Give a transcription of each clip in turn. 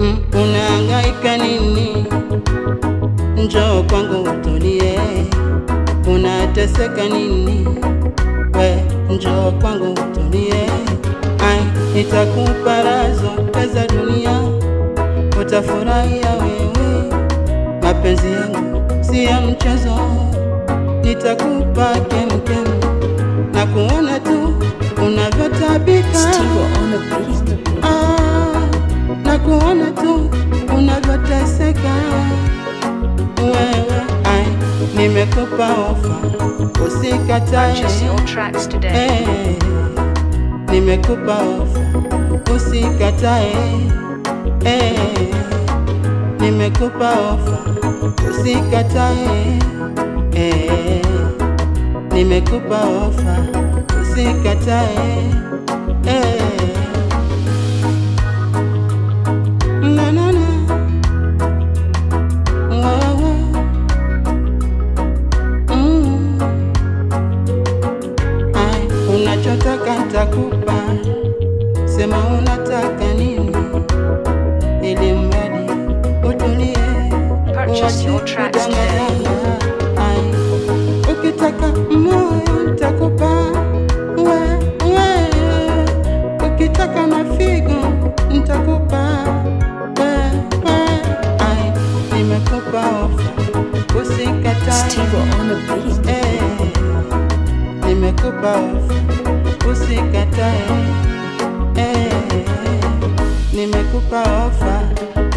Unahangaika nini? Njoo kwangu utulie. Unateseka nini? We njoo kwangu utulie. Nitakupa raha zote za dunia, utafurahia wewe. Mapenzi yangu si ya mchezo, nitakupa kemkem. Na kuona tu unavyotabika, na kuona tu unavyoteseka wewe. Nimekupa ofa, usikatae. Nimekupa ofa, usikatae. Nimekupa ofa, usikatae. Nimekupa ofa, usikatae. Na na na. Unachotaka nitakupa, sema unataka nini, ili mradi utulie. Ukitaka moyo nitakupa, ukitaka mafigo nitakupa. Nimekupa ofa, usikatae. Nimekupa ofa, usikatae. Nimekupa ofa,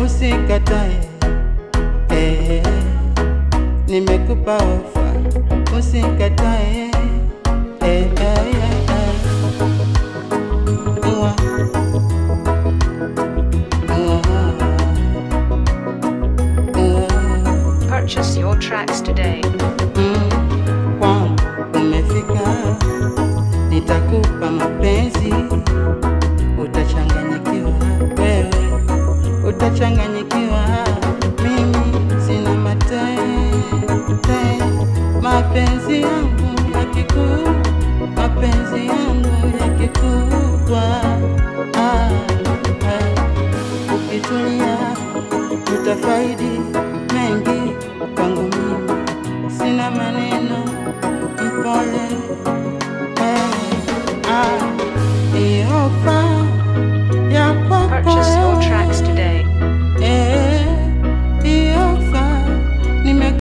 usikatae. Nimekupa ofa, usikatae. Purchase your tracks today. Umefika, nitakupa mapenzi, utachanganyikiwa wewe, utachanganyikiwa. Mimi sina mapenzi yangu yakikubwa. Ukitulia utafaidi mengi kwangu. Mimi sina maneno, mpole.